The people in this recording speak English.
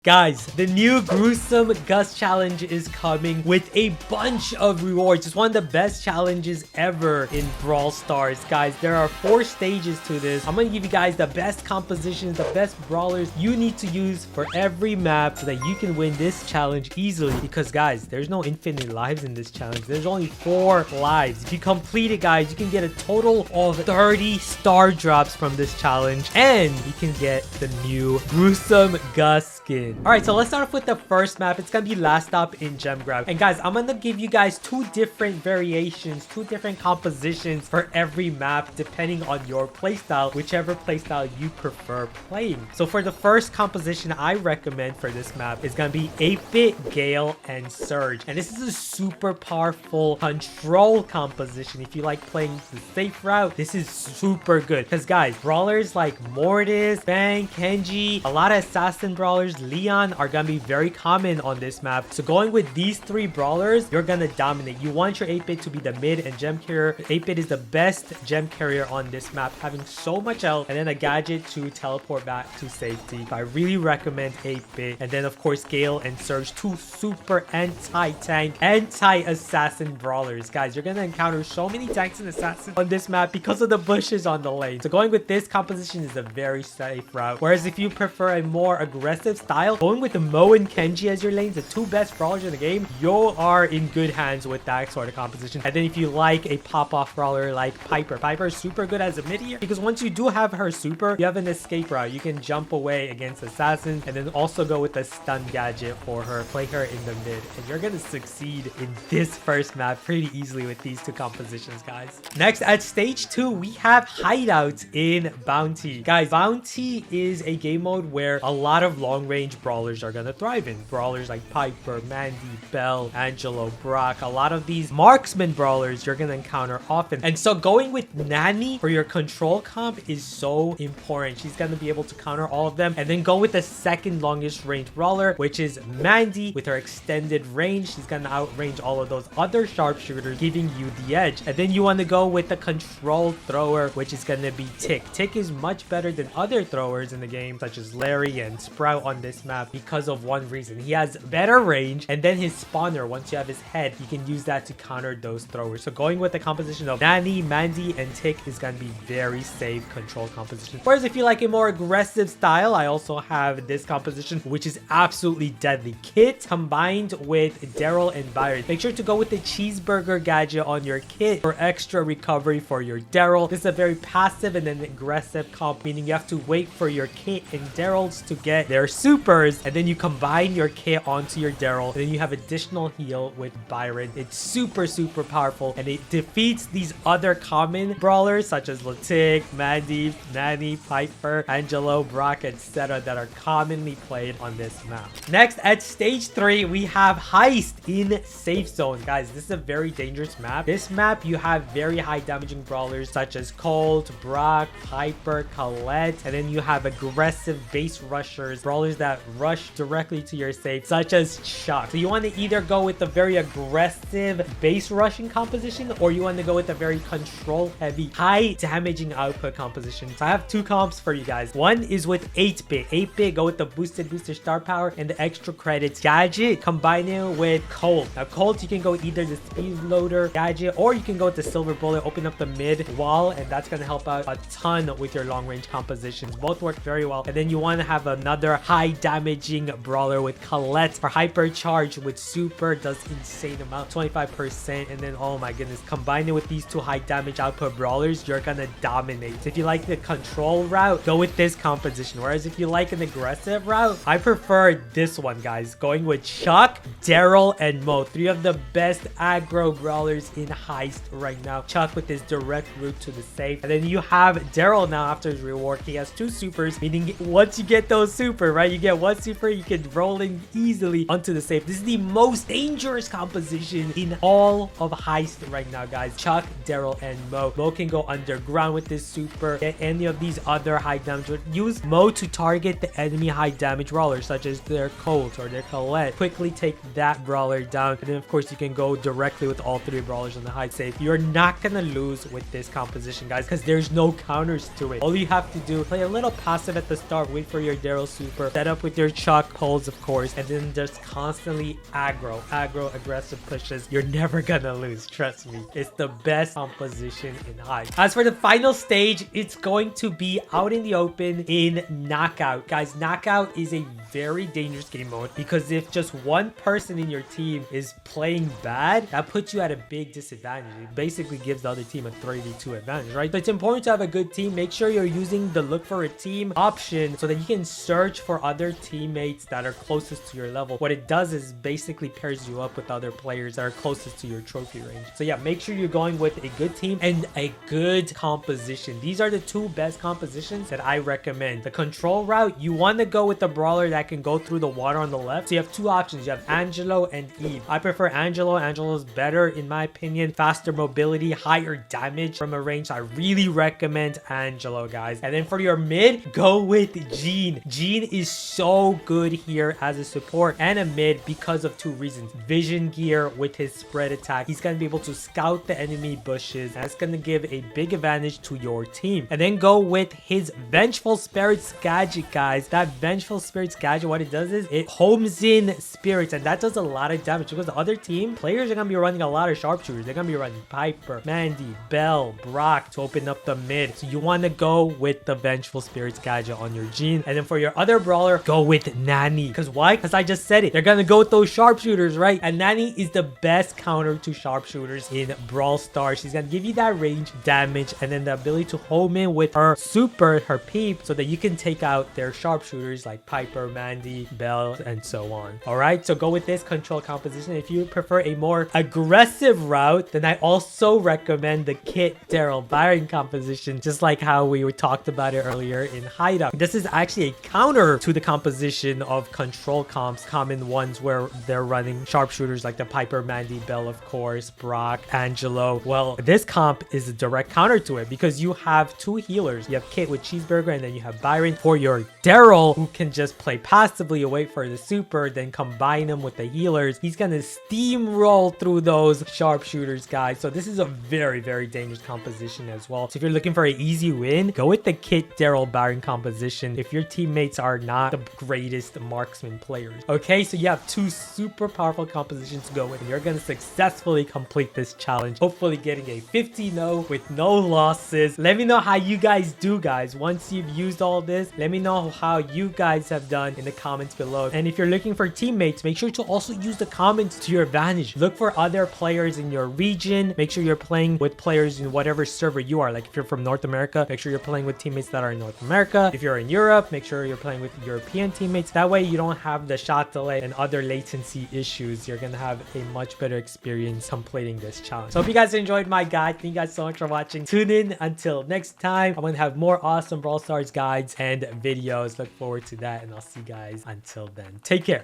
Guys, the new Gruesome Gus challenge is coming with a bunch of rewards. It's one of the best challenges ever in Brawl Stars. Guys, there are 4 stages to this. I'm going to give you guys the best compositions, the best brawlers you need to use for every map so that you can win this challenge easily. Because guys, there's no infinite lives in this challenge. There's only 4 lives. If you complete it, guys, you can get a total of 30 star drops from this challenge. And you can get the new Gruesome Gus skin. Alright, so let's start off with the first map. It's gonna be last stop in gem grab. And guys, I'm gonna give you guys 2 different variations, 2 different compositions for every map depending on your playstyle, whichever playstyle you prefer playing. So for the first composition I recommend for this map is gonna be 8-bit, Gale, and Surge. And this is a super powerful control composition. If you like playing the safe route, this is super good. Because guys, brawlers like Mortis, Bang, Kenji, a lot of assassin brawlers, Leon, are gonna be very common on this map. So going with these 3 brawlers, you're gonna dominate. You want your 8-bit to be the mid and gem carrier. 8-bit is the best gem carrier on this map, having so much health, and then a gadget to teleport back to safety. So I really recommend 8-bit. And then of course Gale and Surge, 2 super anti-tank, anti-assassin brawlers. Guys, you're gonna encounter so many tanks and assassins on this map because of the bushes on the lane. So going with this composition is a very safe route. Whereas if you prefer a more aggressive style, going with the Mo and Kenji as your lanes, the 2 best brawlers in the game, you are in good hands with that sort of composition. And then if you like a pop-off brawler like Piper, Piper is super good as a mid here because once you do have her super, you have an escape route. You can jump away against assassins and then also go with the stun gadget for her, play her in the mid, and you're gonna succeed in this first map pretty easily with these 2 compositions, guys. Next, at stage 2, we have hideouts in Bounty. Guys, Bounty is a game mode where a lot of long-range brawlers are gonna thrive in. Brawlers like Piper, Mandy, Belle, Angelo, Brock, a lot of these marksman brawlers you're gonna encounter often. And so going with Nani for your control comp is so important. She's gonna be able to counter all of them. And then go with the second longest range brawler, which is Mandy. With her extended range, she's gonna outrange all of those other sharpshooters, giving you the edge. And then you want to go with the control thrower, which is gonna be Tick. Tick is much better than other throwers in the game, such as Larry and Sprout on this map, because of one reason. He has better range, and then his spawner, once you have his head, you can use that to counter those throwers. So going with the composition of Nani, Mandy, and Tick is going to be very safe control composition. Whereas if you like a more aggressive style, I also have this composition, which is absolutely deadly. Kit combined with Daryl and Byron. Make sure to go with the cheeseburger gadget on your Kit for extra recovery for your Daryl. This is a very passive and then aggressive comp, meaning you have to wait for your Kit and Daryls to get their supers, and then you combine your Kit onto your Daryl, and then you have additional heal with Byron. It's super powerful, and it defeats these other common brawlers such as Tick, Mandy, Nani, Piper, Angelo, Brock, etc. that are commonly played on this map. Next, at stage 3, we have Heist in Safe Zone. Guys, this is a very dangerous map. This map, you have very high damaging brawlers such as Colt, Brock, Piper, Colette, and then you have aggressive base rushers, brawlers that rush directly to your safe, such as Chuck. So you want to either go with a very aggressive base rushing composition, or you want to go with a very control heavy, high damaging output composition. So I have 2 comps for you guys. One is with 8-bit. 8-bit, go with the boosted booster star power and the extra credits gadget. Combine it with Colt. Now Colt, you can go either the speed loader gadget, or you can go with the silver bullet, open up the mid wall, and that's going to help out a ton with your long range compositions. Both work very well. And then you want to have another high damaging brawler with Colette for hypercharge with super, does insane amount, 25%. And then oh my goodness, combine it with these 2 high damage output brawlers, you're gonna dominate. So if you like the control route, go with this composition. Whereas if you like an aggressive route, I prefer this one, guys. Going with Chuck, Daryl, and Mo, 3 of the best aggro brawlers in Heist right now. Chuck with his direct route to the safe, and then you have Daryl now after his rework. He has 2 supers, meaning once you get those super, right, you get 1 super, you can roll in easily onto the safe. This is the most dangerous composition in all of Heist right now, guys. Chuck, Daryl, and Mo. Mo can go underground with this super, get any of these other high damage. Use Mo to target the enemy high damage brawlers such as their Colt or their Colette. Quickly take that brawler down, and then of course you can go directly with all 3 brawlers on the high safe. You're not gonna lose with this composition, guys, because there's no counters to it. All you have to do, play a little passive at the start, wait for your Daryl super, set up with your chuck pulls, of course, and then just constantly aggro, aggressive pushes. You're never gonna lose, trust me. It's the best composition in Hive. As for the final stage, it's going to be out in the open in Knockout. Guys, Knockout is a very dangerous game mode because if just one person in your team is playing bad, that puts you at a big disadvantage. It basically gives the other team a 3v2 advantage, right? So it's important to have a good team. Make sure you're using the look for a team option so that you can search for other teammates that are closest to your level. What it does is basically pairs you up with other players that are closest to your trophy range. So yeah, make sure you're going with a good team and a good composition. These are the two best compositions that I recommend. The control route, you want to go with the brawler that can go through the water on the left. So you have two options. You have Angelo and Eve. I prefer Angelo. Angelo's better in my opinion. Faster mobility, higher damage from a range. So I really recommend Angelo, guys. And then for your mid, go with Jean. Jean is so good here as a support and a mid because of two reasons. Vision gear with his spread attack. He's going to be able to scout the enemy bushes. That's going to give a big advantage to your team. And then go with his Vengeful Spirits gadget, guys. That Vengeful Spirits gadget, what it does is it homes in spirits, and that does a lot of damage because the other team players are going to be running a lot of sharpshooters. They're going to be running Piper, Mandy, Belle, Brock to open up the mid. So you want to go with the Vengeful Spirits gadget on your Jean. And then for your other brawler, go with Nani. Because why? Because I just said it. They're going to go with those sharpshooters, right? And Nani is the best counter to sharpshooters in Brawl Stars. She's going to give you that range damage and then the ability to home in with her super, her peep, so that you can take out their sharpshooters like Piper, Mandy, Belle, and so on. All right, so go with this control composition. If you prefer a more aggressive route, then I also recommend the Kit, Daryl, Byron composition, just like how we talked about it earlier in Hideout. This is actually a counter to the composition of control comps, common ones where they're running sharpshooters like the Piper, Mandy, Belle, of course, Brock, Angelo. Well, this comp is a direct counter to it because you have two healers. You have Kit with Cheeseburger, and then you have Byron for your Daryl, who can just play passively, wait for the super, then combine them with the healers. He's gonna steamroll through those sharpshooters, guys. So this is a very, very dangerous composition as well. So if you're looking for an easy win, go with the Kit, Daryl, Byron composition if your teammates are not the greatest marksman players. Okay, so you have two super powerful compositions to go with, and you're gonna successfully complete this challenge, hopefully getting a 50-0 with no losses. Let me know how you guys do, guys. Once you've used all this, let me know how you guys have done in the comments below. And if you're looking for teammates, make sure to also use the comments to your advantage. Look for other players in your region. Make sure you're playing with players in whatever server you are. Like if you're from North America, make sure you're playing with teammates that are in North America. If you're in Europe, make sure you're playing with European teammates. That way you don't have the shot delay and other latency issues. You're gonna have a much better experience completing this challenge. So hope you guys enjoyed my guide. Thank you guys so much for watching. Tune in until next time. I'm gonna have more awesome Brawl Stars guides and videos. Look forward to that, and I'll see you guys until then. Take care.